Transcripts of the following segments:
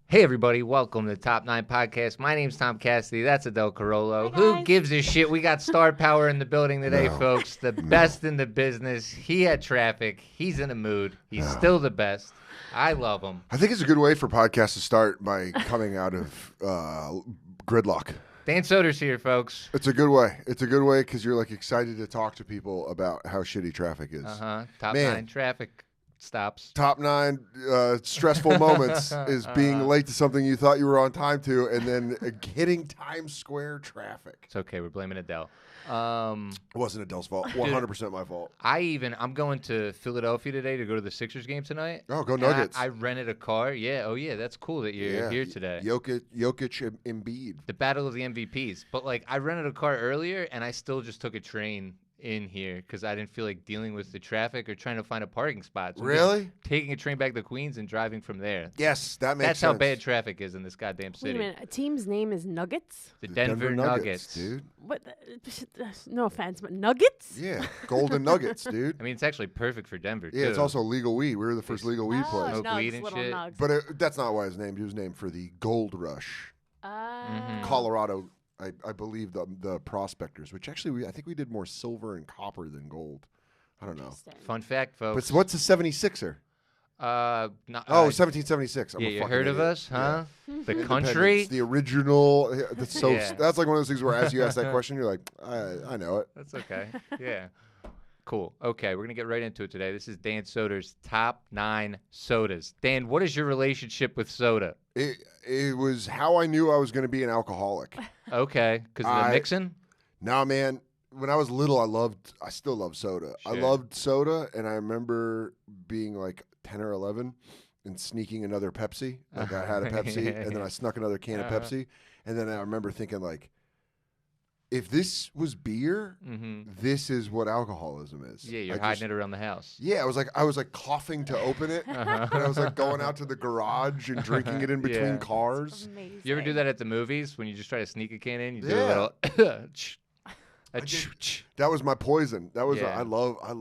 Hey everybody, welcome to the Top 9 Podcast. My name's Tom Cassidy. That's Adele Carollo. Hi, Who guys. gives a shit? We got star power in the building today, No. folks. The best in the business. He had traffic. He's in a mood. He's No. still the best. I love him. I think it's a good way for podcasts to start by coming out of gridlock. Dan Soder's here, folks. It's a good way. It's a good way because you're like excited to talk to people about how shitty traffic is. Top Man. 9 traffic stops. Top 9 stressful moments is being late to something you thought you were on time to, and then hitting Times Square traffic. It's okay. We're blaming Adele. It wasn't Adele's fault. 100% my fault. I'm going to Philadelphia today to go to the Sixers game tonight. Oh, go And Nuggets. I rented a car. Yeah. Oh, yeah. That's cool that you're here today. Jokic, Embiid. The battle of the MVPs. But, like, I rented a car earlier, and I still just took a train in here because I didn't feel like dealing with the traffic or trying to find a parking spot. So I'm just Really? taking a train back to Queens and driving from there. Yes, that makes That's sense. how bad traffic is in this goddamn Wait city. a minute. A team's name is Nuggets? The Denver Nuggets. dude. What? No offense, but Nuggets? Yeah, Golden Nuggets, dude. I mean, it's actually perfect for Denver, Yeah, too. it's also legal weed. We were the first legal weed place. Smoke nugs, weed and little shit. nugs. But that's not why it was named. It was named for the gold rush. Mhm. Colorado, I believe the prospectors, which actually I think we did more silver and copper than gold. I don't know. Interesting. Fun fact, folks. But what's the 76er? No, 1776. I'm yeah, a you fucking heard of idiot. us, huh? The Independence, country? the original. That's so. Yeah. That's like one of those things where, as you ask that question, you're like, I know it. That's okay. Yeah. Cool. Okay, we're going to get right into it today. This is Dan Soder's Top 9 Sodas. Dan, what is your relationship with soda? It was how I knew I was going to be an alcoholic. Okay, because of the mixing? Nah, man. When I was little, I still love soda. I Sure. loved soda, and I remember being like 10 or 11 and sneaking another Pepsi. Like I had a Pepsi, and then I snuck another can of Pepsi. And then I remember thinking, like, if this was beer, this is what alcoholism is. Yeah, you're I hiding it around the house. Yeah, I was like coughing to open it. And I was like going out to the garage and drinking it in between Yeah. cars. Amazing. You ever do that at the movies when you just try to sneak a can in? You do a Yeah. little. I did. That was my poison. That was Yeah.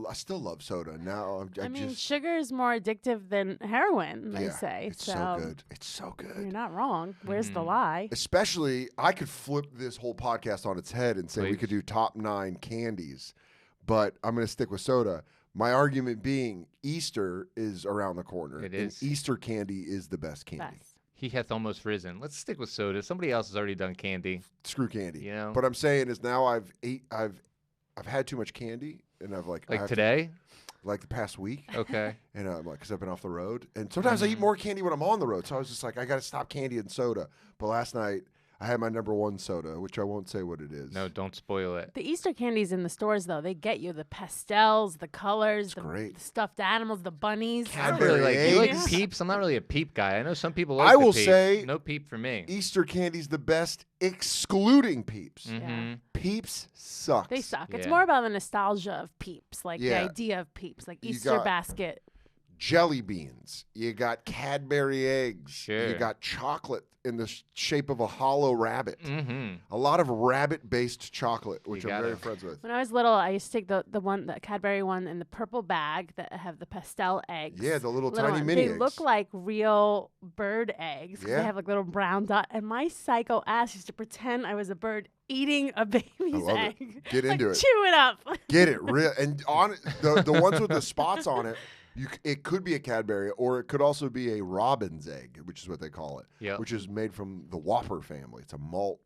I still love soda. Now I mean, just sugar is more addictive than heroin, they yeah, say. it's so good. It's so You're good. not wrong. Where's the Mhm. lie? Especially, I could flip this whole podcast on its head and say we Please. could do top 9 candies, but I'm going to stick with soda. My argument being Easter is around the corner. It and is. Easter candy is the best candy. Best. He hath almost risen. Let's stick with soda. Somebody else has already done candy. Screw candy. You know? What I'm saying is now I've had too much candy, and I've I Like have today? like the past week. Okay. And I'm like, because I've been off the road. And sometimes I eat more candy when I'm on the road. So I was just like, I got to stop candy and soda. But last night, I had my number 1 soda, which I won't say what it is. No, don't spoil it. The Easter candies in the stores, though, they get you the pastels, the colors, great. the stuffed animals, the bunnies. I don't really Cadbury you like eggs. peeps? I'm not really a peep guy. I know some people like I will the peep. say- No peep for me. Easter candy's the best, excluding Peeps. Mm-hmm. Peeps sucks. They suck. It's Yeah. more about the nostalgia of Peeps, like Yeah. the idea of Peeps, like You Easter got- basket. Jelly beans. You got Cadbury eggs. Sure. You got chocolate in the shape of a hollow rabbit. Mm-hmm. A lot of rabbit-based chocolate, which You I'm very gotta. friends with. When I was little, I used to take the Cadbury one in the purple bag that have the pastel eggs. Yeah, the little Little tiny ones. mini They eggs. look like real bird eggs. 'Cause Yeah. They have like little brown dot. And my psycho ass used to pretend I was a bird eating a baby's love it. egg. Get Like, into it. Chew it up. Get it real and on the ones with the spots on it. It could be a Cadbury, or it could also be a robin's egg, which is what they call it. Yep. Which is made from the Whopper family. It's a malt.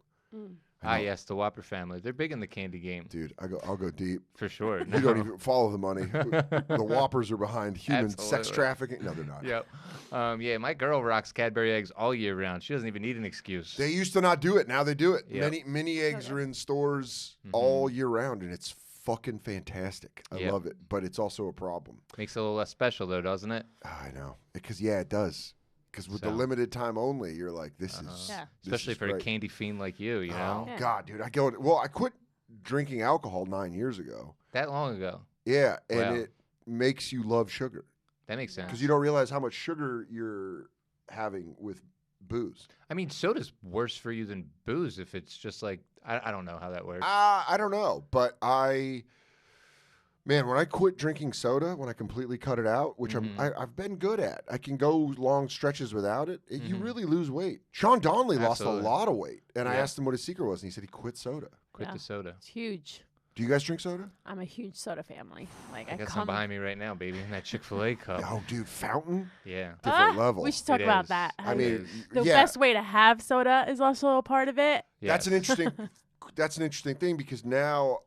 Ah, yes, the Whopper family. They're big in the candy game. Dude, I'll go deep. For sure. You don't even follow the money. The Whoppers are behind human sex Absolutely. trafficking. No, they're not. Yep. Yeah, my girl rocks Cadbury eggs all year round. She doesn't even need an excuse. They used to not do it. Now they do it. Yep. Many eggs are in stores all year round, and it's fucking fantastic. I Yep. love it, but it's also a problem. Makes it a little less special, though, doesn't it? I know. Because, yeah, it does. Because with the So. limited time only, you're like, this is. Yeah. this Especially is for a great. candy fiend like you know? Oh, Yeah. God, dude. I quit drinking alcohol 9 years ago. That long ago. Yeah, and Wow. it makes you love sugar. That makes sense. Because you don't realize how much sugar you're having with booze. I mean, soda's worse for you than booze if it's just like, I don't know how that works. I don't know, but Man, when I quit drinking soda, when I completely cut it out, which I've been good at, I can go long stretches without it. You really lose weight. Sean Donnelly lost a lot of weight, and I asked him what his secret was, and he said he quit soda. Quit the soda. It's huge. Do you guys drink soda? I'm a huge soda family. Like I got some behind me right now, baby. In that Chick-fil-A cup. Oh, dude, fountain? Yeah. Different level. We should talk about that. I mean, the best way to have soda is also a part of it. Yes. That's an interesting thing because now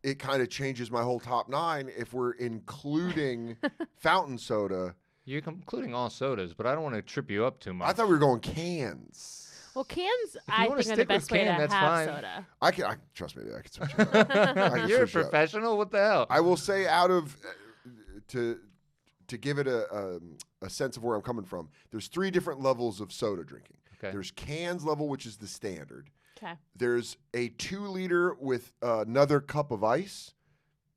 it kind of changes my whole top 9 if we're including fountain soda. You're including all sodas, but I don't want to trip you up too much. I thought we were going cans. Well, cans, I think, are the best way to have soda. I can trust me. I can switch it up. You're a professional. What the hell? I will say, out of to give it a sense of where I'm coming from. There's 3 different levels of soda drinking. Okay. There's cans level, which is the standard. Okay. There's a 2 liter with another cup of ice.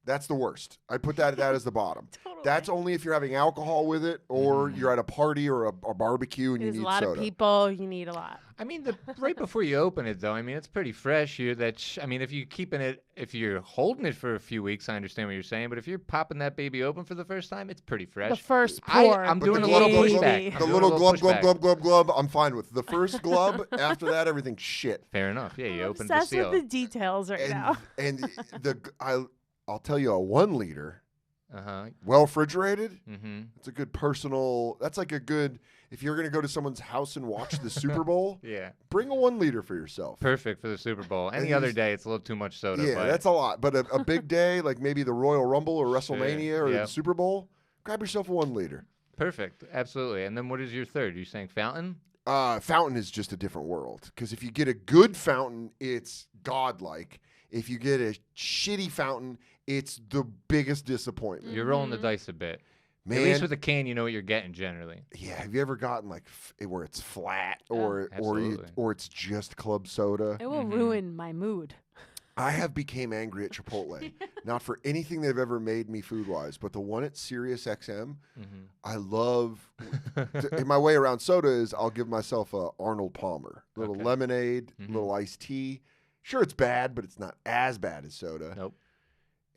That's the worst. I put that as the bottom. Totally. That's only if you're having alcohol with it, or you're at a party or a barbecue and you need soda. There's a lot of people. You need a lot. I mean, right before you open it, though, I mean, it's pretty fresh. I mean, if you're keeping it, if you're holding it for a few weeks, I understand what you're saying. But if you're popping that baby open for the first time, it's pretty fresh. The first pour. I'm doing a little pushback. The little glub, I'm fine with. The first glub, after that, everything's shit. Fair enough. Yeah, you opened the obsessed seal. with the details now. And I'll tell you, a 1 liter, well refrigerated. It's a good personal. That's like a good. If you're gonna go to someone's house and watch the Super Bowl, bring a 1 liter for yourself. Perfect for the Super Bowl. Any other day, it's a little too much soda. Yeah, that's a lot. But a big day, like maybe the Royal Rumble or WrestleMania or the Super Bowl, grab yourself a 1 liter. Perfect, absolutely. And then what is your third? Are you saying fountain? Fountain is just a different world because if you get a good fountain, it's godlike. If you get a shitty fountain, it's the biggest disappointment. You're rolling the dice a bit. Man, at least with a can, you know what you're getting generally. Yeah. Have you ever gotten like where it's flat or it's just club soda? It will ruin my mood. I have became angry at Chipotle, not for anything they've ever made me food-wise, but the one at Sirius XM, I love. In my way around soda is I'll give myself a Arnold Palmer, little lemonade, little iced tea. Sure, it's bad, but it's not as bad as soda. Nope.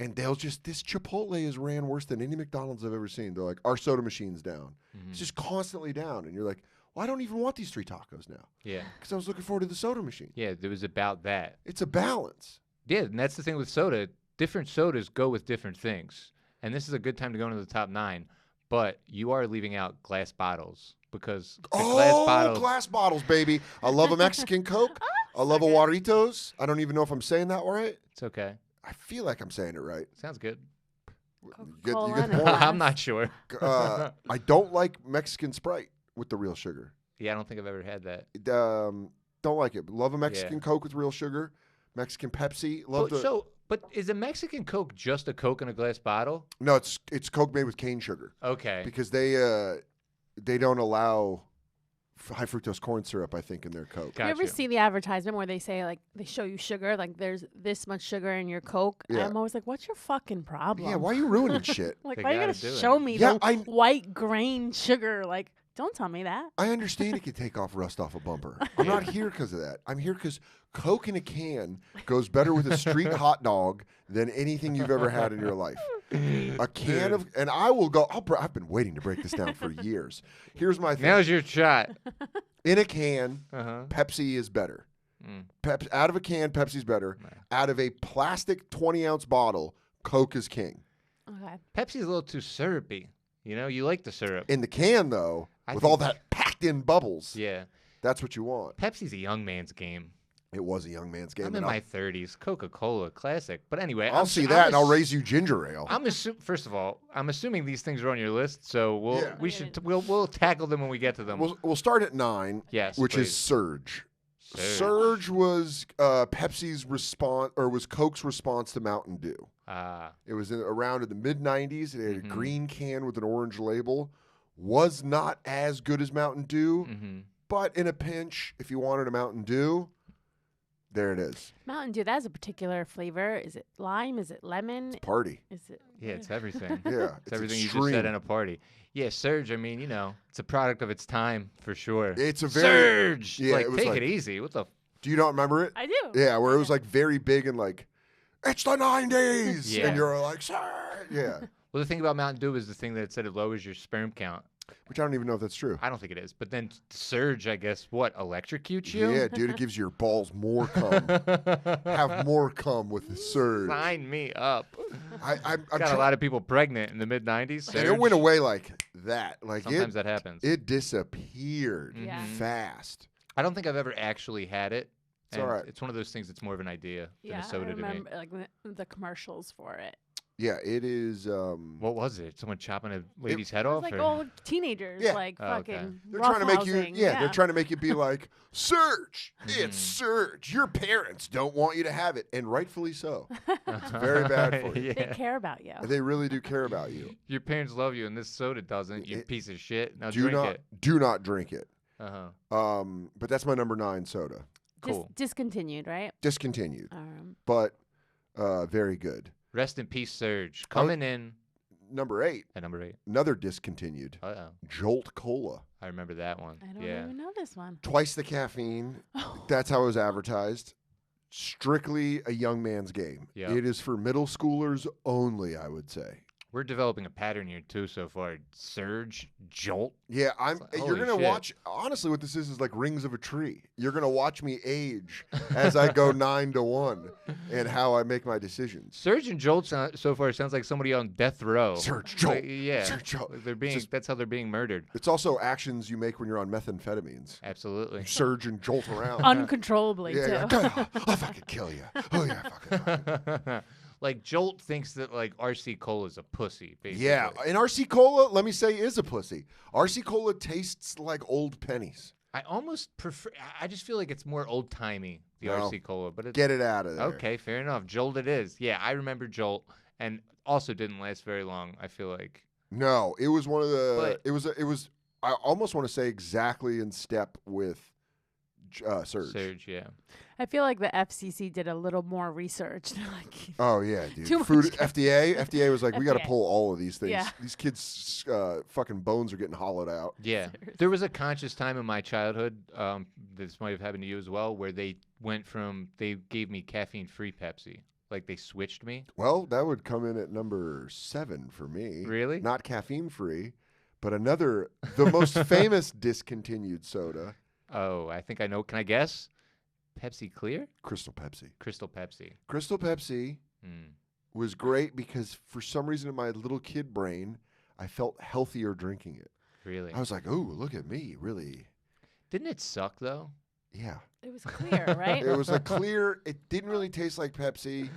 And this Chipotle is ran worse than any McDonald's I've ever seen. They're like, our soda machine's down. It's just constantly down. And you're like, well, I don't even want these 3 tacos now. Yeah. Because I was looking forward to the soda machine. Yeah, it was about that. It's a balance. Yeah, and that's the thing with soda. Different sodas go with different things. And this is a good time to go into the top 9. But you are leaving out glass bottles because glass bottles, baby. I love a Mexican Coke. I love a Warritos. I don't even know if I'm saying that right. It's okay. I feel like I'm saying it right. Sounds good. You get the point? I'm not sure. I don't like Mexican Sprite with the real sugar. Yeah, I don't think I've ever had that. Don't like it. Love a Mexican Coke with real sugar. Mexican Pepsi. But is a Mexican Coke just a Coke in a glass bottle? No, it's Coke made with cane sugar. Okay. Because they don't allow high fructose corn syrup, I think, in their Coke. Gotcha. You ever see the advertisement where they say, like, they show you sugar, like there's this much sugar in your Coke? Yeah. I'm always like, what's your fucking problem? Yeah, why are you ruining shit? Like, why are you going to show me the white grain sugar? Like, don't tell me that. I understand it can take off rust off a bumper. I'm not here because of that. I'm here because Coke in a can goes better with a street hot dog than anything you've ever had in your life. A can of, and I will go, I've been waiting to break this down for years. Here's my thing. Now's your shot. In a can, Pepsi is better. Out of a can, Pepsi's better. Out of a plastic 20-ounce bottle, Coke is king. Okay. Pepsi's a little too syrupy. You know, you like the syrup. In the can, though, with all that packed in bubbles. Yeah. That's what you want. Pepsi's a young man's game. It was a young man's game. I'm in my 30s. Coca-Cola, classic. But anyway, I'll see that, and I'll raise you ginger ale. First of all, I'm assuming these things are on your list, so we'll tackle them when we get to them. We'll start at 9. Yes, which is Surge. Surge was Pepsi's response, or was Coke's response to Mountain Dew. It was around in the mid '90s. It had a green can with an orange label. Was not as good as Mountain Dew, but in a pinch, if you wanted a Mountain Dew. There it is. Mountain Dew, that's a particular flavor. Is it lime? Is it lemon? It's party. Is it? Yeah, it's everything. Yeah. It's everything extreme. You just said in a party. Yeah, Surge, I mean, it's a product of its time for sure. It's a very... Surge! Yeah, take it easy. What the... Do you not remember it? I do. Yeah, where it was like very big and like it's the 90s. Yeah. And you're like, sir. Yeah. Well, the thing about Mountain Dew is the thing that said it lowers your sperm count. Which I don't even know if that's true. I don't think it is. But then Surge, I guess, what, electrocutes you? Yeah, dude, it gives your balls more cum. Have more cum with the Surge. Sign me up. I'm Got a lot of people pregnant in the mid-90s. And it went away like that. Like Sometimes that happens. It disappeared Yeah. fast. I don't think I've ever actually had it. It's all right. It's one of those things that's more of an idea than Yeah, a soda I to me. remember like the commercials for it. Yeah, it is. What was it? Someone chopping a lady's head It was off? like or? old teenagers, Yeah. like Oh, okay. fucking They're trying to make you. roughhousing. Yeah, they're trying to make you be like, Surge. It's Mhm. Surge. Your parents don't want you to have it, and rightfully so. It's very bad for you. They Yeah. care about you. They really do care about you. Your parents love you, and this soda doesn't. You piece of shit. Now Do drink not it. do not drink it. Uh-huh. But that's my number 9 soda. Cool. Discontinued, right? Discontinued, Um, but very good. Rest in peace, Surge. Coming in Number 8, at number 8. another discontinued. Uh-oh. Jolt Cola. I remember that one. I don't yeah. even know this one. Twice the caffeine. That's how it was advertised. Strictly a young man's game. Yeah. It is for middle schoolers only, I would say. We're developing a pattern here, too, so far. Surge, Jolt. Yeah, Holy you're going to shit. watch. Honestly, what this is like Rings of a Tree. You're going to watch me age as I go 9 to 1 and how I make my decisions. Surge and Jolt so far sounds like somebody on death row. Surge, Jolt. Like, yeah. Surge, Jolt. They're being, that's how they're being murdered. It's also actions you make when you're on methamphetamines. Absolutely. You surge and jolt around. Uncontrollably, Yeah, too. yeah. I'll fucking kill you. Oh, yeah, fucking. Like Jolt thinks that like RC Cola is a pussy, basically. Yeah, and RC Cola, let me say, is a pussy. RC Cola tastes like old pennies. I almost prefer. I just feel like it's more old timey, the No. RC Cola. But it's, Get it out of there. okay, fair enough. Jolt it is. Yeah, I remember Jolt, and also didn't last very long. I feel like. No, it was one of the. But- it was. I almost want to say exactly in step with Surge. Surge, yeah. I feel like the FCC did a little more research. They're like, Oh yeah, dude. Too much Food caffeine. FDA was like, we got to FDA. pull all of these things. Yeah. These kids' fucking bones are getting hollowed out. Yeah, there was a conscious time in my childhood. This might have happened to you as well, where they gave me caffeine-free Pepsi. Like they switched me. Well, that would come in at number 7 for me. Really? Not caffeine free, but the most famous discontinued soda, Oh, I think I know. Can I guess? Pepsi Clear? Crystal Pepsi. Crystal Pepsi. Crystal Pepsi Mm. was great because for some reason in my little kid brain, I felt healthier drinking it. Really? I was like, "Ooh, look at me, really." Didn't it suck though? Yeah. it was clear, right? It was a clear, it didn't really taste like Pepsi.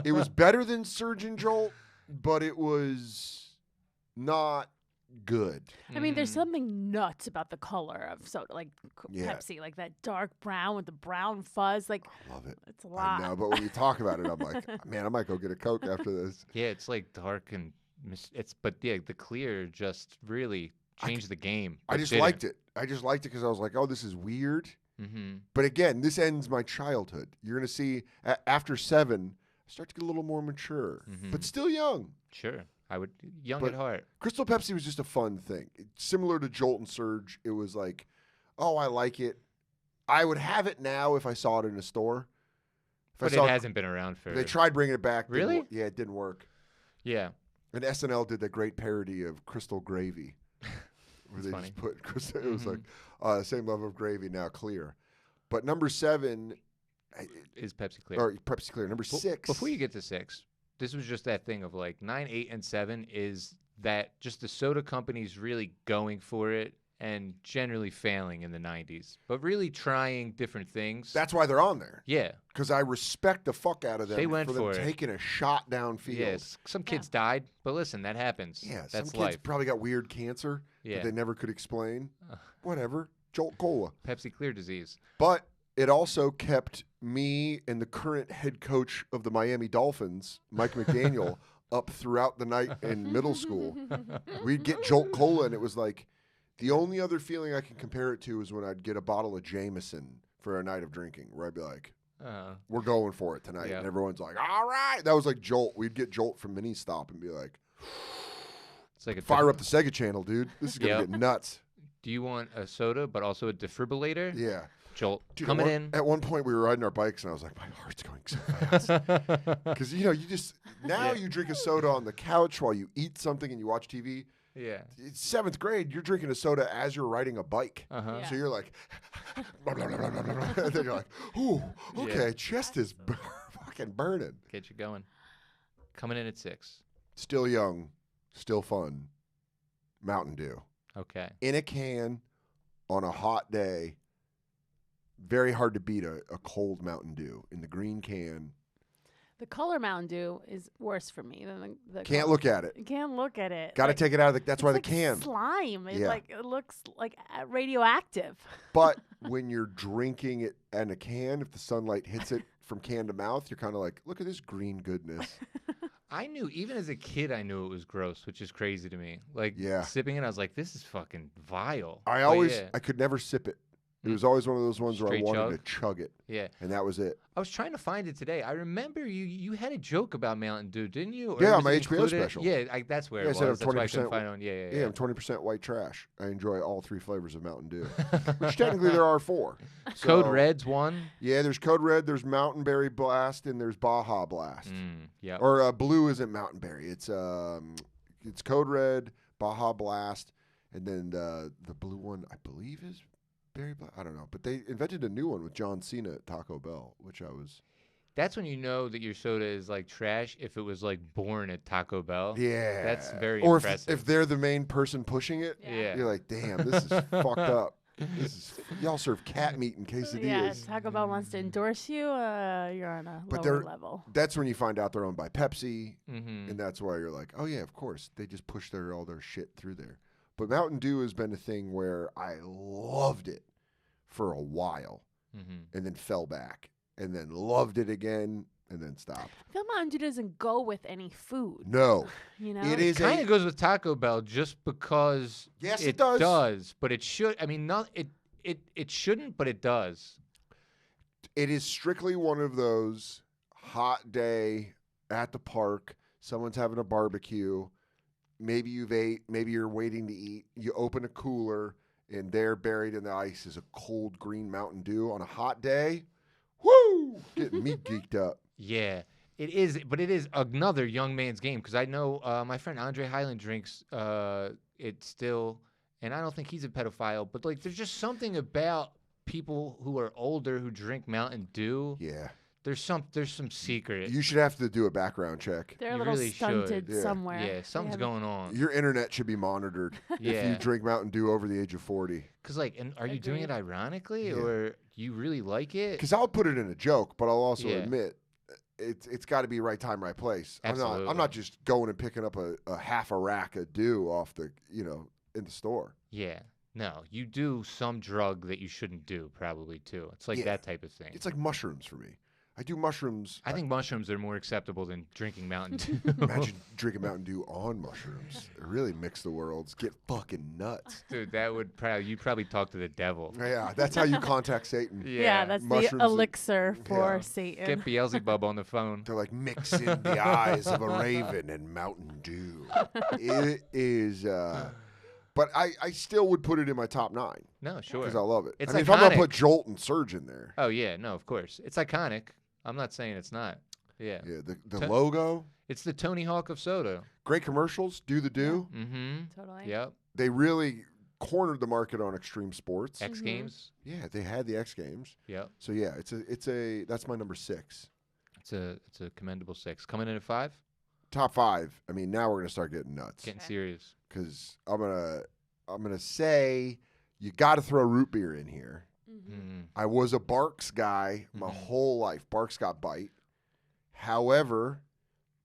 It was better than Surge and Jolt, but it was not good. I mean, there's Mm. something nuts about the color of soda, like Yeah. Pepsi, like that dark brown with the brown fuzz. Like, I love it. it's a lot. I know, but when you talk about it, I'm like, man, I might go get a Coke after this. Yeah, it's like dark and but yeah, the clear just really changed the game. I just liked it. I just liked it because I was like, oh, this is weird. Mm-hmm. But again, this ends my childhood. You're going to see after 7, I start to get a little more mature, Mhm. but still young. Sure, I would young But- at heart. Crystal Pepsi was just a fun thing. Similar to Jolt and Surge, it was like, oh, I like it. I would have it now if I saw it in a store. If But I saw it hasn't been around for. They tried bringing it back. didn't Really? wo- Yeah, it didn't work. Yeah. And SNL did that great parody of Crystal Gravy. Where That's they funny. just put Crystal, it was Mhm. like same level of gravy, now clear. But number 7, Is Pepsi Clear? or Pepsi Clear. Number Well, 6. Before you get to 6, this was just that thing of like 9, 8, and 7 is that just the soda companies really going for it and generally failing in the 90s, but really trying different things. That's why they're on there. Yeah. Because I respect the fuck out of them They went for them for it. taking a shot downfield. Yes. Some kids died, but listen, that happens. Yeah, some That's kids life. probably got weird cancer Yeah. that they never could explain. Uh. Whatever. Jolt Cola. Pepsi Clear disease. But it also kept me and the current head coach of the Miami Dolphins, Mike McDaniel, up throughout the night in middle school. We'd get Jolt Cola, and it was like the only other feeling I can compare it to is when I'd get a bottle of Jameson for a night of drinking, where I'd be like, we're going for it tonight. Yeah. And everyone's like, all right. That was like Jolt. We'd get Jolt from Mini Stop and be like, It's like a fire up the Sega channel, dude. This is going to Yep. get nuts. Do you want a soda, but also a defibrillator? Yeah. Jolt, Dude, coming in. At one point, we were riding our bikes, and I was like, my heart's going so fast. Because, you just, now you drink a soda on the couch while you eat something and you watch TV. Yeah. It's 7th grade. You're drinking a soda as you're riding a bike. Uh-huh. Yeah. So you're like, blah, blah, blah, blah, blah, blah. And then you're like, ooh, okay, Yeah. chest is fucking burning. Get you going. Coming in at 6. Still young, still fun. Mountain Dew. Okay. In a can on a hot day. Very hard to beat a cold Mountain Dew in the green can. The color Mountain Dew is worse for me than the Can't look at it. You can't look at it. Got to take it out of the. That's why the like can. slime. It Yeah. it looks like radioactive. But when you're drinking it in a can, if the sunlight hits it from can to mouth, you're kind of like, look at this green goodness. I knew, even as a kid, I knew it was gross, which is crazy to me. Like, Yeah. sipping it, I was like, this is fucking vile. I could never sip it. It was always one of those ones where I Straight wanted to chug it, Yeah. and that was it. I was trying to find it today. I remember you had a joke about Mountain Dew, didn't you? Or Yeah, was my it HBO included? special. Yeah, that's where Yeah, I it said was. I'm That's why I couldn't 20% find it on. Yeah. Yeah, I'm 20% white trash. I enjoy all 3 flavors of Mountain Dew, which technically there are 4. Code So, Red's one. Yeah, there's Code Red, there's Mountain Berry Blast, and there's Baja Blast. Yeah. Or blue isn't Mountain Berry. It's Code Red, Baja Blast, and then the blue one I believe is Berry Blast. I don't know, but they invented a new one with John Cena at Taco Bell, which I was. That's when you know that your soda is like trash if it was like born at Taco Bell. Yeah, That's very or impressive. if they're the main person pushing it, Yeah. you're like, damn, this is fucked up. Y'all serve cat meat in quesadillas. Yeah, if Taco Bell wants to endorse you, you're on a But lower level. That's when you find out they're owned by Pepsi, Mm-hmm. and that's why you're like, oh yeah, of course, they just push all their shit through there. But Mountain Dew has been a thing where I loved it for a while, Mm-hmm. and then fell back, and then loved it again, and then stopped. I feel Mountain Dew doesn't go with any food. No, You know, it is Kind of goes with Taco Bell just because Yes, it does. but it should. I mean, not it shouldn't, but it does. It is strictly one of those hot day at the park. Someone's having a barbecue. Maybe you've ate. Maybe you're waiting to eat. You open a cooler, and there, buried in the ice, is a cold green Mountain Dew on a hot day. Woo! Getting me geeked up. Yeah, it is, but it is another young man's game because I know my friend Andre Highland drinks it still, and I don't think he's a pedophile, but like there's just something about people who are older who drink Mountain Dew. Yeah. There's some secret. You should have to do a background check. they're a You little really should. stunted Yeah. somewhere. Yeah, They something's have- going on. Your internet should be monitored if you Yeah, drink Mountain Dew over the age of 40. because like, and are you doing it Agreed. ironically Yeah. or you really like it? Because I'll put it in a joke, but I'll also Yeah. admit it's got to be right time, right place. I'm Absolutely. not just going and picking up a half a rack of Dew off the in the store. Yeah. No, you do some drug that you shouldn't do, probably too. It's like Yeah. that type of thing. It's like mushrooms for me. I do mushrooms. I think mushrooms are more acceptable than drinking Mountain Dew. Imagine drinking Mountain Dew on mushrooms. It really mix the worlds. Get fucking nuts. Dude, that would you probably talk to the devil. Yeah, that's how you contact Satan. Yeah, that's Mushrooms the and- elixir for yeah. Satan. Get Beelzebub on the phone. They're like mixing the eyes of a raven and Mountain Dew. It is, but I still would put it in my top 9 No, sure. because I love it. It's I mean, if I'm gonna iconic. put Jolt and Surge in there, Oh yeah, no, of course. It's iconic. I'm not saying it's not. Yeah. yeah, the To- logo, It's the Tony Hawk of soda. great commercials. Do the do. Mm-hmm. Totally. Yep. They really cornered the market on extreme sports. X Mhm. Games. Yeah, they had the X Games. Yep. So yeah, it's a that's my number 6. It's a commendable 6. Coming in at 5. Top 5. I mean, now we're gonna start getting nuts Getting Okay. serious. because I'm gonna say you got to throw root beer in here. Mhm. Mm. I was a Barks guy my Mhm. whole life. Barks got bite. However,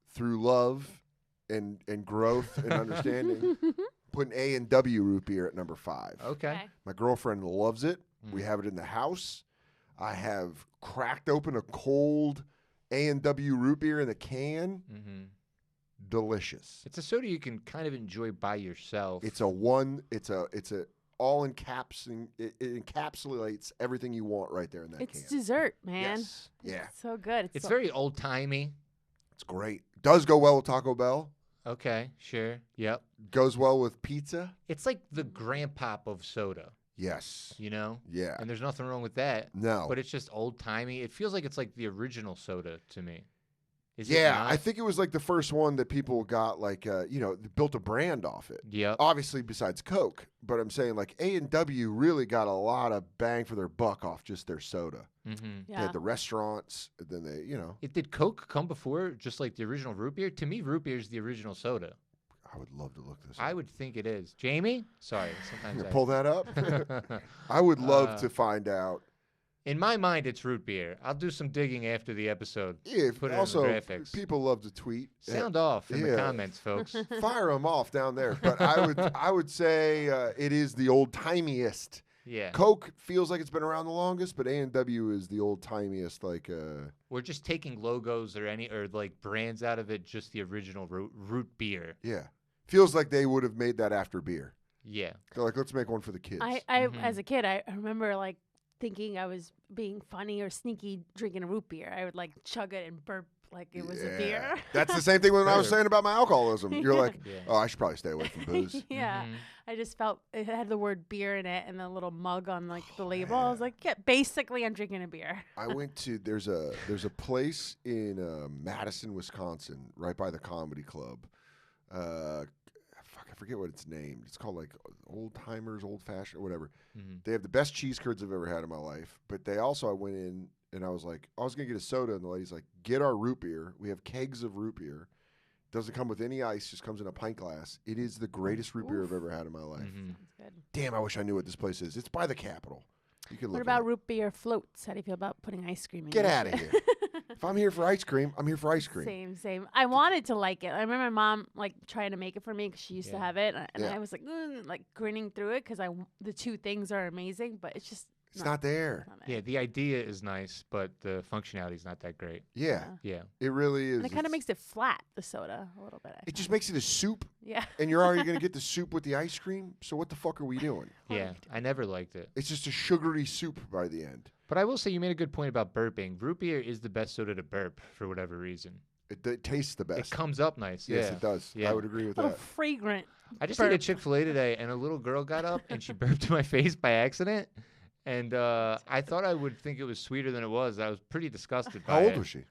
through love and growth and understanding, putting A&W Root Beer at number 5. Okay. My girlfriend loves it. We Mm. have it in the house. I have cracked open a cold A&W Root Beer in the can. Mm-hmm. Delicious. It's a soda you can kind of enjoy by yourself. It's a all encapsulating. It encapsulates everything you want right there in that It's can. dessert, man. Yes. Yeah. It's so good. It's so- very old timey. It's great. Does go well with Taco Bell. Okay, sure. Yep. Goes well with pizza. It's like the grandpop of soda, Yes. you know? Yeah. And there's nothing wrong with that. No. But it's just old-timey. It feels like it's like the original soda to me. Is it Yeah, not? I think it was like the first one that people got like built a brand off it. Yep. Obviously besides Coke, but I'm saying like A&W really got a lot of bang for their buck off just their soda. Mm-hmm. They Yeah. had the restaurants, and then they, Did Coke come before just like the original root beer? To me, root beer is the original soda. I would love to look this up. I would think it is. Jamie? Sorry, sometimes Pull that up. I would love to find out. In my mind, it's root beer. I'll do some digging after the episode. Yeah, Put it also, in the graphics. people love to tweet. Sound off in the yeah. comments, folks. Fire them off down there. But I would say it is the old timiest. Yeah. Coke feels like it's been around the longest, but A&W is the old timiest. Like, We're just taking logos or like brands out of it. Just the original root beer. yeah, feels like they would have made that after beer. Yeah. They're like, let's make one for the kids. I as a kid, I remember like thinking I was being funny or sneaky drinking a root beer. I would like chug it and burp like it was a beer. That's the same thing when I was Sure. saying about my alcoholism. You're like, Yeah. oh, I should probably stay away from booze. Yeah. Mhm. I just felt it had the word beer in it and the little mug on like the label. I was like, yeah, basically I'm drinking a beer. I went to there's a place in Madison, Wisconsin, right by the comedy club. I forget what it's named. It's called like Old Timers, Old Fashioned, or whatever. Mhm. They have the best cheese curds I've ever had in my life. But they also, I went in and I was like, I was gonna get a soda, and the lady's like, get our root beer. We have kegs of root beer. Doesn't come with any ice, just comes in a pint glass. It is the greatest root beer I've ever had in my life. Mhm. Sounds good. Damn, I wish I knew what this place is. It's by the Capitol. You can What look it about up. root beer floats? How do you feel about putting ice cream in Get your out of shit? here. If I'm here for ice cream, I'm here for ice cream. Same. I wanted to like it. I remember my mom like trying to make it for me because she used to Yeah. have it, and Yeah. I was like, like grinning through it because the two things are amazing, but it's just It's not there. not Yeah, the idea is nice, but the functionality is not that great. Yeah, Yeah. it really is. And it kind of It's- makes it flat, the soda, a little bit. I It just find. makes it a soup, Yeah. and you're already gonna get the soup with the ice cream. So what the fuck are we doing? Yeah. I never liked it. It's just a sugary soup by the end. But I will say you made a good point about burping. Root beer is the best soda to burp for whatever reason. It tastes the best. It comes up nice. Yes, yeah. it does. Yeah. I would agree with Oh, that. fragrant. I just ate a burp. Chick-fil-A today, and a little girl got up and she burped in my face by accident. And I thought I would think it was sweeter than it was. I was pretty disgusted by How old it. was she?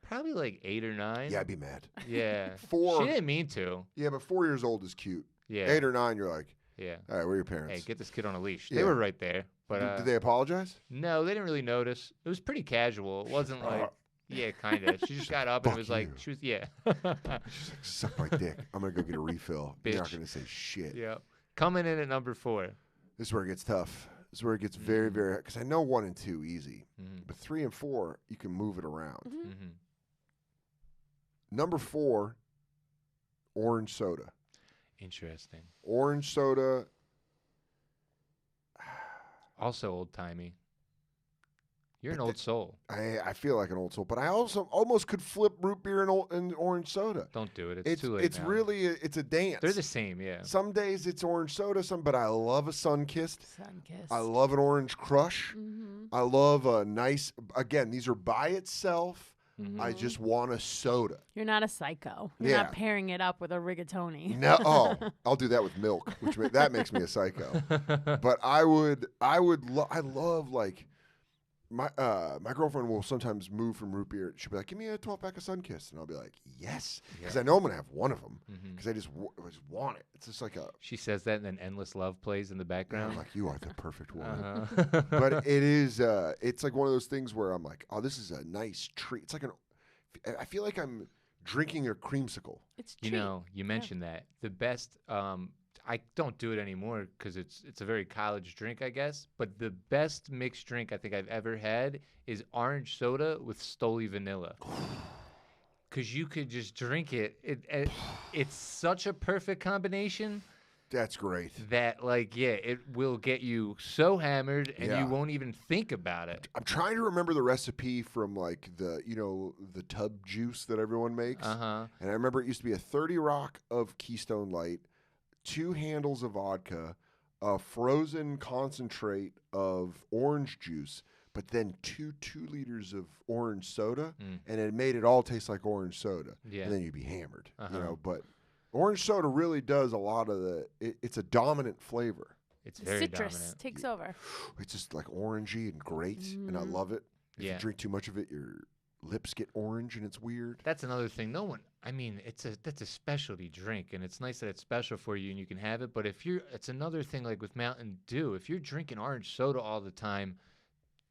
Probably like 8 or 9. Yeah, I'd be mad. Yeah. 4. She didn't mean to. Yeah, but 4 years old is cute. Yeah. 8 or 9, you're like, Yeah. all right, where are your parents? Hey, get this kid on a leash. Yeah. They were right there. But Did they apologize? no, they didn't really notice. It was pretty casual. It wasn't like, yeah, kind of. She just got up and Fuck was like, you. she was, yeah. She's like, suck my dick. I'm going to go get a refill. You're not Bitch. going to say shit. Yeah. Coming in at number 4. This is where it gets tough. This is where it gets very, very, because I know 1 and 2 easy, Mm-hmm. but 3 and 4, you can move it around. Mhm. Mm-hmm. Number 4, orange soda. Interesting. Orange soda. Also old timey. You're an old soul. I feel like an old soul, but I also almost could flip root beer and orange soda. Don't do it. It's too late. It's now. really it's a dance. They're the same, yeah. Some days it's orange soda, but I love a sun-kissed. Sun-kissed. I love an orange crush. Mm-hmm. I love a nice. Again, these are by itself. Mhm. I just want a soda. You're not a psycho. You're Yeah. not pairing it up with a rigatoni. No, I'll do that with milk, that makes me a psycho. But I love like my girlfriend will sometimes move from root beer. She'll be like, "Give me a 12-pack of Sunkist," and I'll be like, "Yes," because I know I'm gonna have one of them Mhm. because I just want it. It's just like a. She says that, and then "Endless Love" plays in the I'm background. like, you are the perfect woman. Uh-huh. But it is. It's like one of those things where I'm like, oh, this is a nice treat. It's like I feel like I'm drinking a creamsicle. It's You treat. know, you mentioned that the best. I don't do it anymore because it's a very college drink, I guess. But the best mixed drink I think I've ever had is orange soda with Stoli vanilla. Because you could just drink it. It's such a perfect combination That's great. that, like, yeah, it will get you so hammered and Yeah. you won't even think about it. I'm trying to remember the recipe from like the tub juice that everyone makes. Uh-huh. And I remember it used to be a 30 rock of Keystone Light, 2 handles of vodka, a frozen concentrate of orange juice, but then 2 liters of orange soda, Mm. and it made it all taste like orange soda. Yeah. And then you'd be hammered, Uh-huh. But Orange soda really does a lot of it's a dominant flavor. It's very Citrus dominant. takes over. It's just like orangey and great, and I love it. If you drink too much of it, your lips get orange, and it's weird. That's another thing. I mean, that's a specialty drink, and it's nice that it's special for you and you can have it. But it's another thing like with Mountain Dew. If you're drinking orange soda all the time,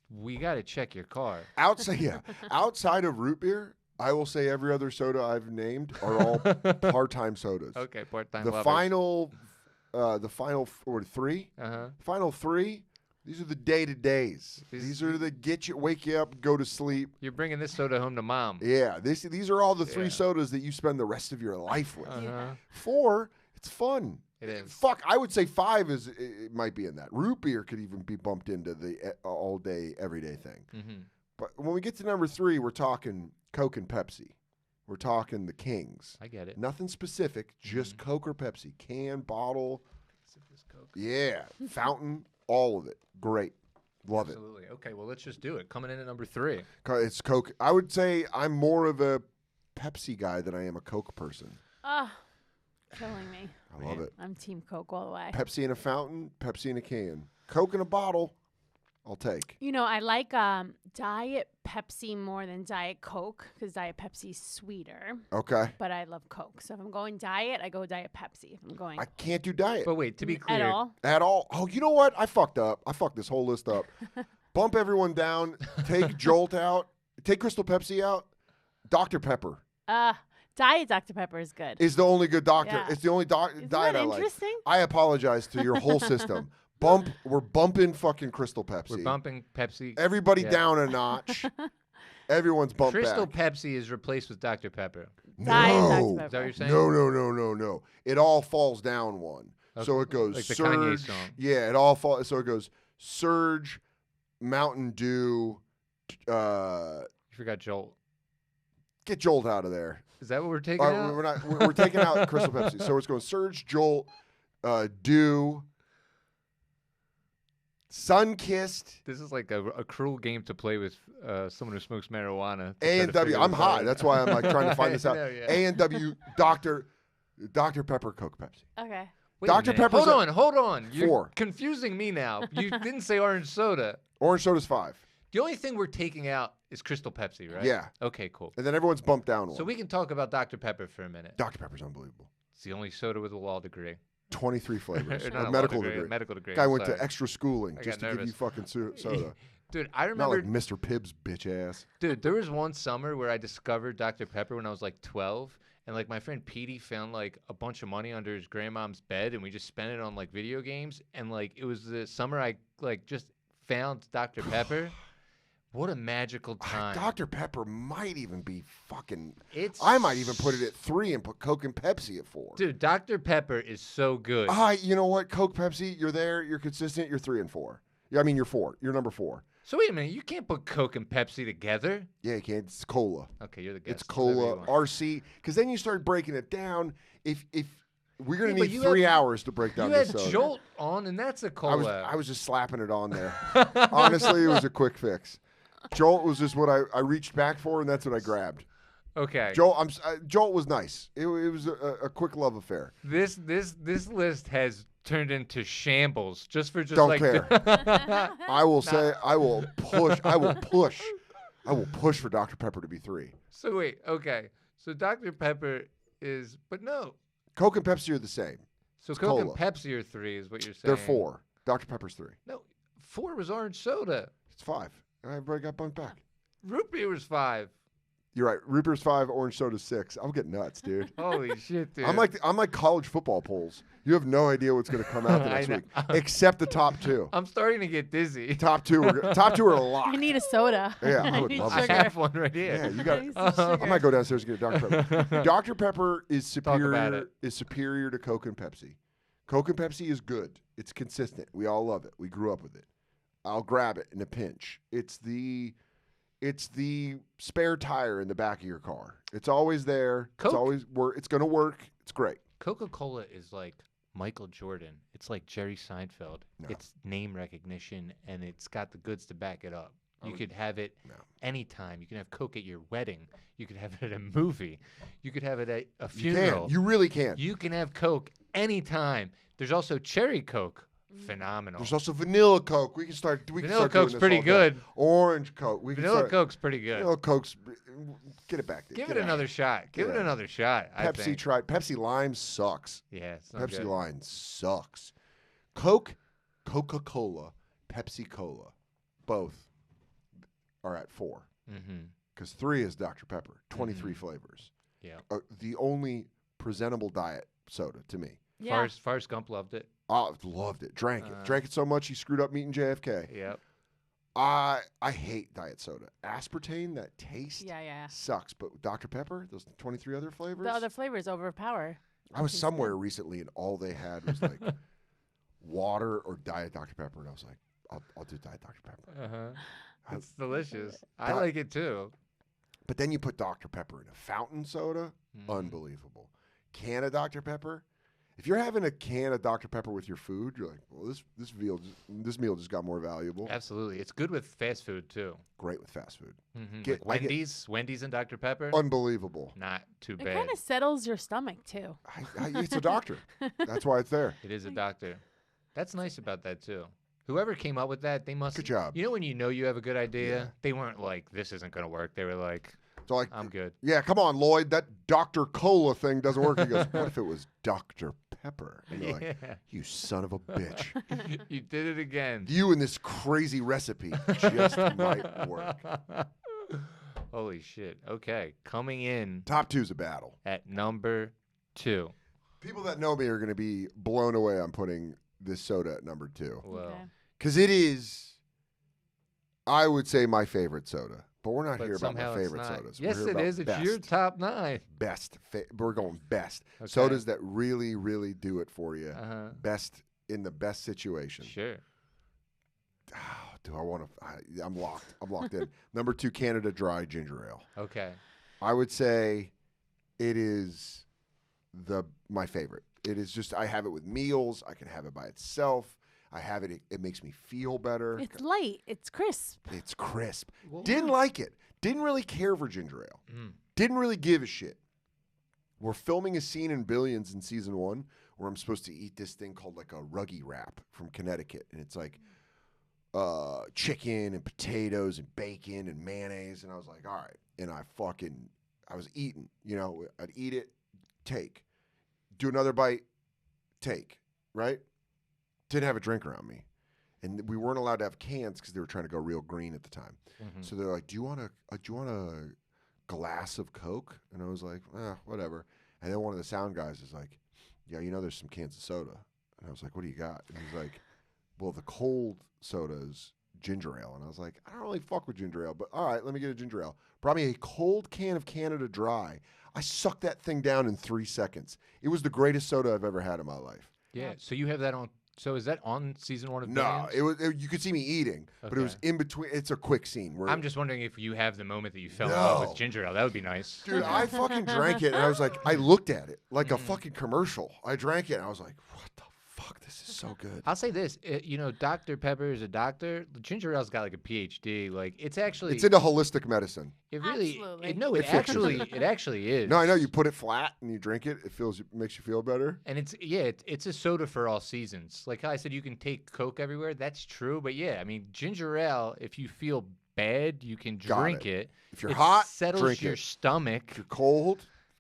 we got to check your car. Outside of root beer, I will say every other soda I've named are all part-time sodas. Okay, part-time. The final three. Final three. These are the day-to-days. These are the wake you up, go to sleep. You're bringing this soda home to mom. Yeah, these are all the three sodas that you spend the rest of your life with. 4, it's fun. It is. Fuck, I would say 5 it might be in that. Root beer could even be bumped into the all-day, everyday thing. But when we get to number 3, we're talking Coke and Pepsi. We're talking the Kings. I get it. Nothing specific, just Coke or Pepsi. Can, bottle. Coke. Yeah, fountain, all of it. Great. Love Absolutely. Okay, well, let's just do it. Coming in at number 3. It's Coke. I would say I'm more of a Pepsi guy than I am a Coke person. Killing me. I love it. I'm Team Coke all the way. Pepsi in a fountain, Pepsi in a can. Coke in a bottle, I'll take. You know, I like Diet Pepsi more than Diet Coke because Diet Pepsi's sweeter. Okay. But I love Coke. So if I'm going diet, I go Diet Pepsi. If I'm going I can't do diet. But wait, to be clear. at all. Oh, you know what? I fucked up. I fucked this whole list up. Bump everyone down. Take Jolt out. Take Crystal Pepsi out. Dr. Pepper. Diet Dr. Pepper is good. Is the only good doctor. Yeah. It's the only diet that I like. interesting? I apologize to your whole system. We're bumping fucking Crystal Pepsi. We're bumping Pepsi. Everybody down a notch. Everyone's bumped Crystal back. Pepsi is replaced with Dr. Pepper. Diet Dr. No. Pepper. Is that what you're saying? No. It all falls down one. Okay. So it goes Like the Surge. Kanye song. Yeah, it all falls. So it goes Surge, Mountain Dew. You forgot Jolt. Get Jolt out of there. Is that what we're taking out? We're taking out Crystal Pepsi. So it's going Surge, Jolt, Dew, Sunkissed. This is like a cruel game to play with someone who smokes marijuana. A&W. I'm high. That's why I'm like trying to find this out. know, yeah. A&W, Dr. Pepper, Coke, Pepsi. Okay. Wait Dr. a minute. Pepper's Hold on. You're 4. confusing me now. You didn't say orange soda. Orange soda's 5. The only thing we're taking out is Crystal Pepsi, right? Yeah. Okay, cool. And then everyone's bumped down one. So we can talk about Dr. Pepper for a minute. Dr. Pepper's unbelievable. It's the only soda with a law degree. 23 flavors. Not A a law medical degree, degree. Medical degree. Guy went sorry. to extra schooling I just got to give you nervous. fucking soda. Dude, I Not remember. like Mr. Pibbs, bitch ass. Dude, there was one summer where I discovered Dr. Pepper when I was like 12. And like my friend Petey found like a bunch of money under his grandmom's bed, and we just spent it on like video games. And like it was the summer I like just found Dr. Pepper. What a magical time. Dr. Pepper might even be fucking. It's I might even put it at 3 and put Coke and Pepsi at 4. Dude, Dr. Pepper is so good. You know what? Coke, Pepsi, you're there. You're consistent. You're 3 and 4. Yeah, I mean, you're 4. You're number 4. So wait a minute, you can't put Coke and Pepsi together? Yeah, you can't. It's cola. Okay, you're the guest. It's cola, Whatever you want. RC. Because then you start breaking it down. If we're gonna Yeah, but need you 3 had- hours to break down You had this soda. Jolt on, and that's a cola. I was just slapping it on there. Honestly, it was a quick fix. Jolt was just what I reached back for, and that's what I grabbed. Okay. Jolt was nice. It was a quick love affair. This list has turned into shambles just for Don't like care. I will say I will push for Dr. Pepper to be 3. So wait, okay. So Dr. Pepper is, but no. Coke and Pepsi are the same. So It's Coke cola. and Pepsi are 3 is what you're saying. They're 4. Dr. Pepper's 3. No, 4 was orange soda. It's 5. Everybody got bumped back. Root beer was 5. You're right. Root beer's 5. Orange soda's 6. I'll get nuts, dude. Holy shit, dude. I'm like college football polls. You have no idea what's going to come out the next I week, know. except the top 2. I'm starting to get dizzy. Top 2 are a lock. I need a soda. Yeah, I would need love I sugar. have one right Yeah, here. you got. I need some sugar. I might go downstairs and get a Dr. Pepper. Dr. Pepper is Talk about superior. it. Is superior to Coke and Pepsi. Coke and Pepsi is good. It's consistent. We all love it. We grew up with it. I'll grab it in a pinch. It's the spare tire in the back of your car. It's always there. Coke? It's always It's gonna work. It's great. Coca-Cola is like Michael Jordan. It's like Jerry Seinfeld. No. It's name recognition, and it's got the goods to back it up. You could have it No. anytime. You can have Coke at your wedding. You could have it at a movie. You could have it at a You funeral. can. You really can. You can have Coke anytime. There's also cherry Coke. Phenomenal. There's also vanilla Coke. We can start Vanilla doing Coke's this pretty all day. good. Orange Coke. We can Vanilla start, Coke's pretty good. Vanilla Coke's. Get it back there. Give Get it out. another shot. Give it Yeah. another shot. I Pepsi think. tried. Pepsi Lime sucks. Yeah, it's not Pepsi good. Lime sucks. Coke, Coca-Cola, Pepsi Cola, both are at 4. Mm-hmm. Because 3 is Dr. Pepper. 23 flavors. Yeah. The only presentable diet soda to me. Yeah. Forrest Gump loved it. I loved it. Drank it so much he screwed up meeting JFK. Yep. I hate diet soda. Aspartame, that taste Yeah. sucks. But Dr. Pepper, those 23 other flavors. The other flavors overpower. I was Tastes somewhere good. recently and all they had was like water or Diet Dr. Pepper. And I was like, I'll do Diet Dr. Pepper. Uh-huh. It's delicious. I Doc- like it too. But then you put Dr. Pepper in a fountain soda. Unbelievable. Can of Dr. Pepper. If you're having a can of Dr. Pepper with your food, you're like, well, this meal just got more valuable. Absolutely. It's good with fast food too. Great with fast food. Like Wendy's and Dr. Pepper. Unbelievable. Not too It bad. kind of settles your stomach too. It's a doctor. That's why it's there. It is a doctor. That's nice about that too. Whoever came up with that, they must. Good job. You know when you have a good idea, Yeah. they weren't like, "This isn't gonna work." They were like, So like, "I'm good." yeah, come on, Lloyd. That Dr. Cola thing doesn't work. He goes, what if it was Dr. Pepper? And you're like, you son of a bitch. You did it again. You and this crazy recipe just might work. Holy shit. Okay, coming in Top 2's a battle. at number 2. People that know me are going to be blown away on putting this soda at number 2. Well, Okay. Because it is, I would say, my favorite soda. But we're not but here about my somehow it's favorite not. sodas. Yes, We're here it about is. It's best. your top 9. Best. We're going best. Okay. Sodas that really, really do it for you. Uh-huh. Best in the best situation. Sure. Oh, do I want to? I'm locked. I'm locked in. Number 2, Canada Dry Ginger Ale. Okay. I would say it is my favorite. It is just, I have it with meals. I can have it by itself. I have it. It makes me feel better. It's light. It's crisp. It's crisp. Well, Didn't like it. Didn't really care for ginger ale. Didn't really give a shit. We're filming a scene in Billions in season 1 where I'm supposed to eat this thing called like a ruggy wrap from Connecticut. And it's like chicken and potatoes and bacon and mayonnaise. And I was like, all right. And I was eating. You know, I'd eat it, take. Do another bite, take. Right? Didn't have a drink around me. And we weren't allowed to have cans because they were trying to go real green at the time. So they're like, do you want a glass of Coke? And I was like, whatever. And then one of the sound guys is like, yeah, there's some cans of soda. And I was like, what do you got? And he's like, well, the cold soda is ginger ale. And I was like, I don't really fuck with ginger ale, but all right, let me get a ginger ale. Brought me a cold can of Canada Dry. I sucked that thing down in 3 seconds. It was the greatest soda I've ever had in my life. Yeah. So you have that on. So is that on season 1 of No, Billions? you could see me eating, but it was Okay. in between. It's a quick scene. Where I'm just wondering if you have the moment that you fell in love No. with ginger ale. That would be nice. Dude, I fucking drank it, and I was like, I looked at it like a fucking commercial. I drank it, and I was like, what the fuck? This is so good. I'll say this, Dr. Pepper is a doctor. Ginger ale's got like a PhD. Like it's actually, It's into holistic medicine. it really, Absolutely. it actually is. No, I know you put it flat and you drink it. It makes you feel better. And it's a soda for all seasons. Like I said, you can take Coke everywhere. That's true. But yeah, I mean, ginger ale, if you feel bad, you can Got drink it. it. If you're It hot, settles drink your it. stomach. If you're cold,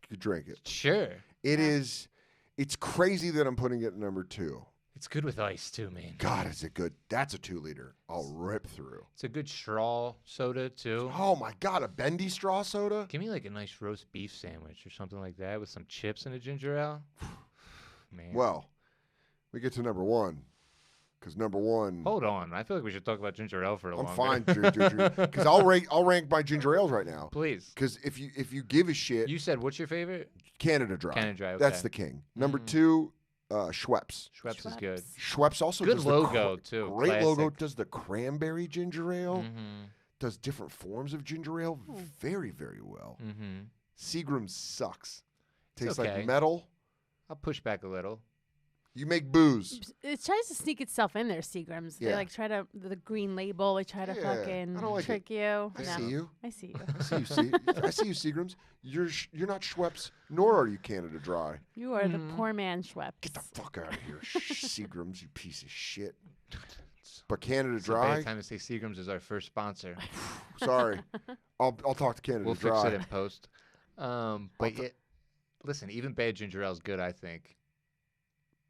you drink it. Sure. It is. It's crazy that I'm putting it at number 2. It's good with ice too, man. God, is it good? That's a 2-liter. I'll rip through. It's a good straw soda too. Oh my God, a bendy straw soda? Give me like a nice roast beef sandwich or something like that with some chips and a ginger ale. Man. Well, we get to number 1. Because number 1. Hold on. I feel like we should talk about ginger ale for a I'm longer. fine, because I'll rank my ginger ales right now. Please. Because if you give a shit, You said what's your favorite? Canada Dry. Canada Dry, That's okay. the king. Number 2, Schweppes. Schweppes is good. Schweppes also Good does logo, the too. Great logo. Classic. Does the cranberry ginger ale. Mm-hmm. Does different forms of ginger ale very, very well. Mm-hmm. Seagram's sucks. It's Tastes okay. like metal. I'll push back a little. You make booze. It tries to sneak itself in there, Seagram's. They Yeah. like try to the green label. They try to Yeah, fucking I don't like trick you. I No. see you. I see you. I see you. I see you, Seagrams. You're not Schweppes, nor are you Canada Dry. You are the poor man Schweppes. Get the fuck out of here, Seagrams, you piece of shit. But Canada It's a Dry. bad time to say Seagram's is our first sponsor. Sorry, I'll talk to Canada We'll Dry. fix it in post. But listen, even bad ginger ale is good, I think.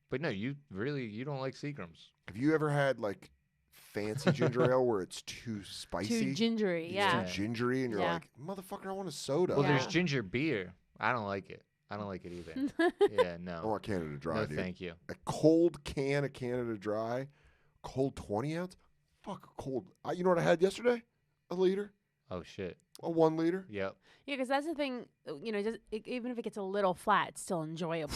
But no, you don't like Seagram's. Have you ever had like fancy ginger ale where it's too spicy? Too gingery, It's yeah. too gingery, and you're Yeah. like, motherfucker, I want a soda. Well, there's Yeah. ginger beer. I don't like it. I don't like it either. Yeah, I no. want Canada Dry, No, dude. thank you. A cold can of Canada Dry, cold 20 ounce. Fuck a cold. You know what I had yesterday? A liter, Oh shit. a 1 liter. Yep. Yeah, because that's the thing. Even if it gets a little flat, it's still enjoyable.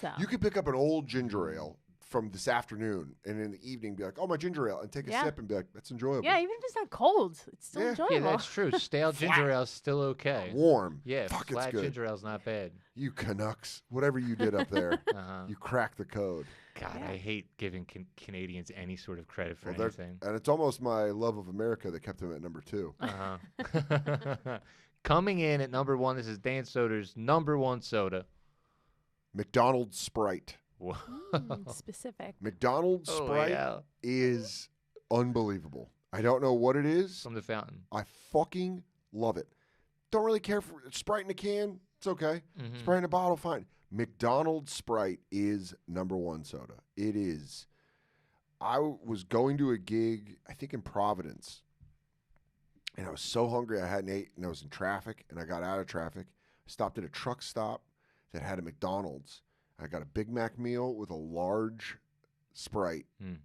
So You could pick up an old ginger ale from this afternoon, and in the evening be like, "Oh, my ginger ale," and take a Yeah. sip and be like, "That's enjoyable." yeah, even if it's not cold, it's still Yeah. enjoyable. Yeah, that's true. Stale ginger ale's still okay. Warm. Yeah, Fuck, it's flat good. ginger ale's not bad. You Canucks, whatever you did up there, Uh-huh. you cracked the code. God, Yeah. I hate giving Canadians any sort of credit for Well, they're- anything. And it's almost my love of America that kept him at number 2. Uh-huh. Coming in at number 1, this is Dan Soder's number 1 soda. McDonald's Sprite. Whoa. Specific. McDonald's Oh, Sprite yeah. is unbelievable. I don't know what it is. From the fountain. I fucking love it. Don't really care for Sprite in a can. It's okay. Mhm. Sprite in a bottle, fine. McDonald's Sprite is number 1 soda. It is. I was going to a gig, I think in Providence, and I was so hungry I hadn't ate, and I was in traffic, and I got out of traffic, stopped at a truck stop that had a McDonald's. I got a Big Mac meal with a large Sprite. Mm.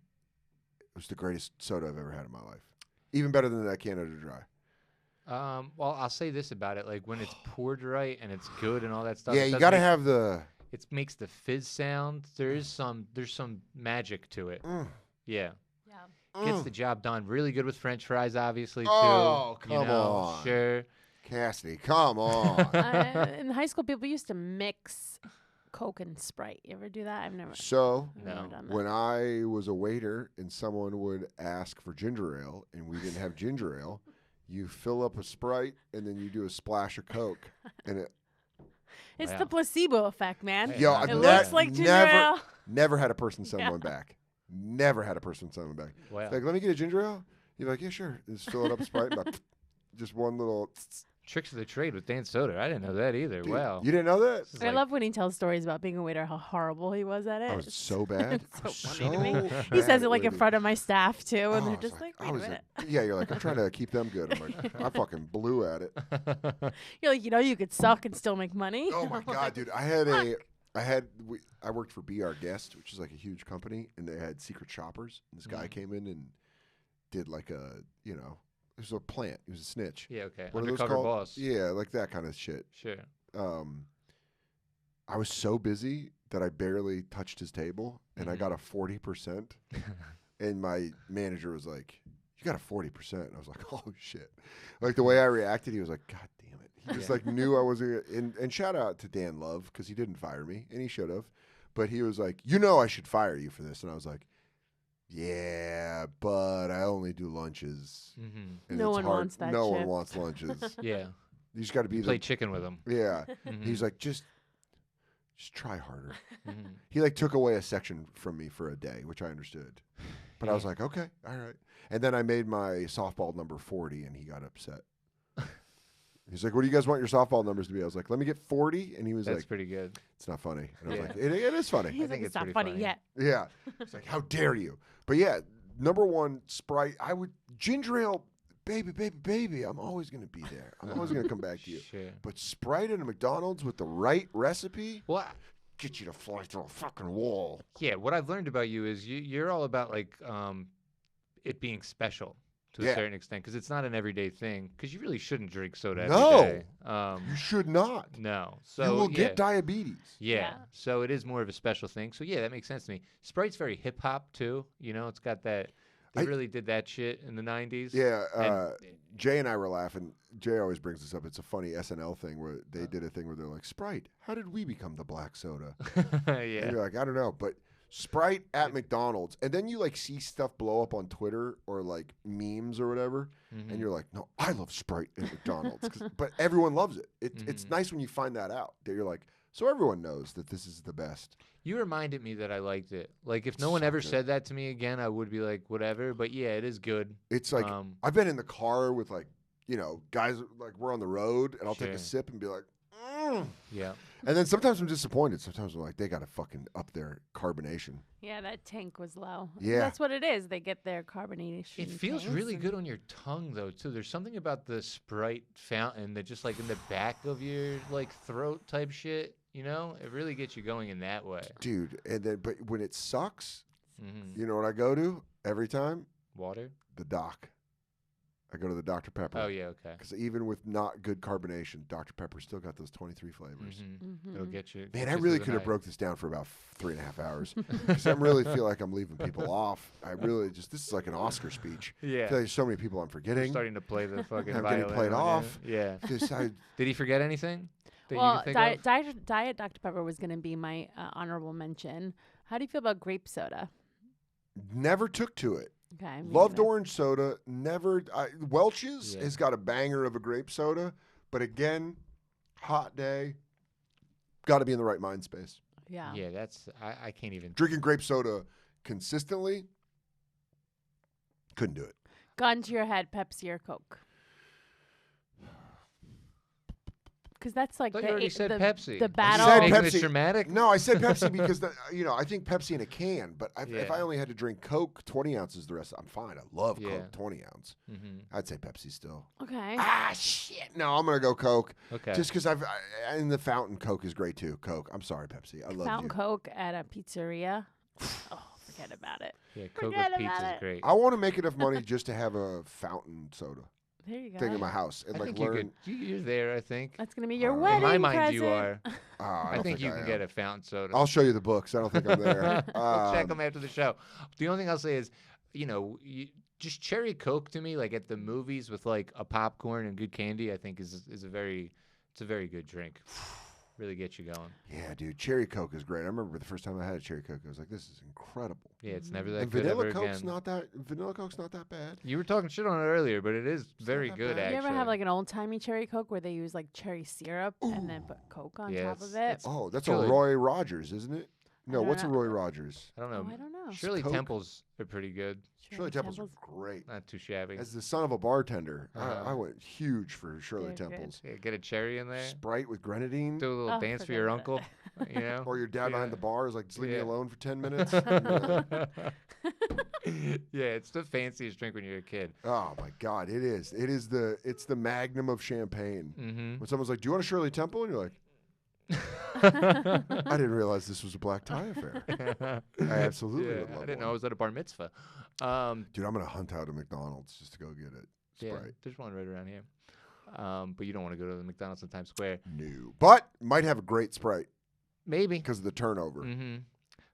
It was the greatest soda I've ever had in my life. Even better than that Canada Dry. Well, I'll say this about it: like when it's poured right and it's good and all that stuff. Yeah, it you does got to make- have the. It makes the fizz sound. There's some magic to it. Yeah, Yeah. gets the job done. Really good with French fries, obviously too. Oh, you come know, on. Sure. Cassidy, come on. In high school, people used to mix Coke and Sprite. You ever do that? I've never. So, I've never No. done that. when I was a waiter and someone would ask for ginger ale and we didn't have ginger ale, you fill up a Sprite and then you do a splash of Coke. And it It's Wow. the placebo effect, man. Hey, Yo, not I've It bad. looks like ginger never, ale. never had a person send Yeah. one back. Never had a person send one back. Wow. Like, let me get a ginger ale. You're like, yeah, sure. And just fill it up with Sprite. And just one little. Tricks of the trade with Dan Soder. I didn't know that either. Dude, Wow. You didn't know that? This is I like- love when he tells stories about being a waiter, how horrible he was at it. I was It's- so bad. it's I was so funny to me. so He says bad it at like in waiting. front of my staff too, and Oh, they're I was just like, I wait a was minute. yeah, you're like, I'm trying to keep them good. I'm like, I fucking blew at it. You're like, you could suck and still make money. Oh my god, dude! I worked for Be Our Guest, which is like a huge company, and they had secret shoppers. And this guy came in and did like it was a plant. He was a snitch. Yeah. Okay. What are those Undercover called? boss. Yeah, like that kind of shit. Sure. I was so busy that I barely touched his table, and I Mhm. got a 40%. And my manager was like, "You got a 40%." And I was like, "Oh shit!" Like the way I reacted, he was like, "God damn it!" He just Yeah. like knew I wasn't. And shout out to Dan Love because he didn't fire me, and he should have. But he was like, I should fire you for this," and I was like, "Yeah, but I only do lunches." Mm-hmm. And No it's one hard. wants that No one shit. wants lunches. Yeah. You just got to be Play the. chicken with him. Yeah. Mhm. He's like, just try harder. Mhm. He like took away a section from me for a day, which I understood. But I was Yeah. like, okay, all right. And then I made my softball number 40, and he got upset. He's like, "What do you guys want your softball numbers to be?" I was like, "Let me get 40." And he was That's like, pretty good. "It's not funny." And I was Yeah. like, it is funny. He's like, think it's it's not pretty funny funny. yet. Yeah. He's like, "How dare you?" But yeah, number 1 Sprite. I would ginger ale, baby. I'm always gonna be there. I'm always gonna come back to you. Sure. But Sprite at a McDonald's with the right recipe, Well, get you to fly through a fucking wall. yeah. What I've learned about you is you're all about like it being special to Yeah. a certain extent because it's not an everyday thing. Because you really shouldn't drink soda No. every day. You should not. No. So You will yeah. get diabetes. Yeah. Yeah. So it is more of a special thing. So yeah, that makes sense to me. Sprite's very hip hop too. It's got that. They I- really did that shit in the '90s. Yeah, And- Jay and I were laughing. Jay always brings this up. It's a funny SNL thing where they did a thing where they're like, "Sprite, how did we become the black soda?" And yeah. you're like, "I don't know," but Sprite at McDonald's, and then you like see stuff blow up on Twitter or like memes or whatever, and you're like, no, I love Sprite at McDonald's, but everyone loves it. It's nice when you find that out. That you're like, so everyone knows that this is the best. You reminded me that I liked it. Like, if no one ever said that to me again, I would be like, whatever. But yeah, it is good. It's like I've been in the car with like, guys, like we're on the road, and I'll take a sip and be like, yeah. And then sometimes I'm disappointed. Sometimes I'm like, they got to fucking up their carbonation. Yeah, that tank was low. Yeah. That's what it is. They get their carbonation. It feels really good on your tongue, though, too. There's something about the Sprite fountain that just, like, in the back of your, like, throat type shit, It really gets you going in that way. Dude, but when it sucks, you know what I go to every time? Water? The Doc. I go to the Dr. Pepper. Oh, yeah, okay. Because even with not good carbonation, Dr. Pepper still got those 23 flavors. It'll get you. Man, I really could have broke this down for about 3.5 hours. Because I really feel like I'm leaving people off. This is like an Oscar speech. Yeah. I feel like there's so many people I'm forgetting. You're starting to play the fucking I'm violin. getting played off. Yeah. Did he forget anything? Well, Diet Dr. Pepper was going to be my honorable mention. How do you feel about grape soda? Never took to it. Okay. Loved orange soda. Never. Welch's has got a banger of a grape soda, but again, hot day. Got to be in the right mind space. Yeah. Yeah, that's I can't even. Drinking grape soda consistently, couldn't do it. Gun to your head, Pepsi or Coke? Because that's like I thought you already said Pepsi. The battle. I said Making Pepsi. this dramatic? No, I said Pepsi because I think Pepsi in a can. But if I only had to drink Coke 20 ounces, the rest I'm fine. I love Coke 20 ounce. I'd say Pepsi still. Okay. Shit. No, I'm gonna go Coke. Okay. Just because and the fountain Coke is great too. Coke. I'm sorry, Pepsi. I love Fountain you. Coke at a pizzeria. Oh, forget about it. Yeah, Coke with pizza is great. I want to make enough money just to have a fountain soda There you go. thing in my house and I like think learn. you're there, I think. That's gonna be your In wedding In my mind, present. you are. I I think you I can am. get a fountain soda. I'll show you the books. I don't think I'm there. We'll check them after the show. The only thing I'll say is, just cherry Coke to me, like at the movies with like a popcorn and good candy, I think is a very good drink. Really gets you going. Yeah, dude, cherry Coke is great. I remember the first time I had a cherry Coke, I was like, "This is incredible." Yeah, it's never that And good vanilla ever Coke's again. Vanilla Coke's not that bad. You were talking shit on it earlier, but it is very not that good. bad. Actually, You ever have like an old timey cherry Coke where they use like cherry syrup and then put Coke on top of it? Oh, that's good. a Roy Rogers, isn't it? No, don't what's a know. Roy Rogers? I don't know. Oh, I don't know. Shirley Coke? Temples are pretty good. Shirley Temples are great. Not too shabby. As the son of a bartender, Uh-huh. I went huge for Shirley They're good. Temples. Yeah, get a cherry in there. Sprite with grenadine. Do a little Oh, dance for forget your about uncle. Or your dad behind Yeah. the bar is like, just leave me Yeah. alone for 10 minutes. Yeah, it's the fanciest drink when you're a kid. Oh my God, it is. It's the magnum of champagne. Mm-hmm. When someone's like, "Do you want a Shirley Temple?" and you're like, "I didn't realize this was a black tie affair." I absolutely would love I didn't know one. I was at a bar mitzvah. Dude, I'm gonna hunt out a McDonald's just to go get it. Yeah, Sprite. there's one right around here. But you don't want to go to the McDonald's in Times Square. No, but might have a great Sprite Maybe. because of the turnover. Mm-hmm.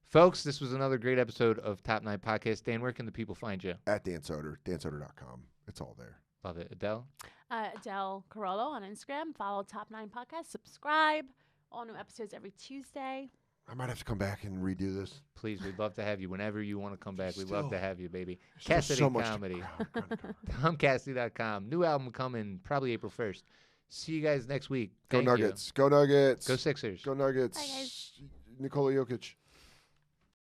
Folks, this was another great episode of Top 9 Podcast. Dan, where can the people find you? At Dan Soder, dansoder.com. It's all there. Love it. Adele? Adele Carollo on Instagram. Follow Top 9 Podcast. Subscribe. All new episodes every Tuesday. I might have to come back and redo this. Please, we'd love to have you whenever you want to come back. We'd love Still- to have you, baby. Still Cassidy so much to- Comedy. God. TomCassidy.com. New album coming probably April 1st. See you guys next week. Go Thank you. Nuggets. Go Nuggets. Go Sixers. Go Nuggets. Bye, guys. Nikola Jokic.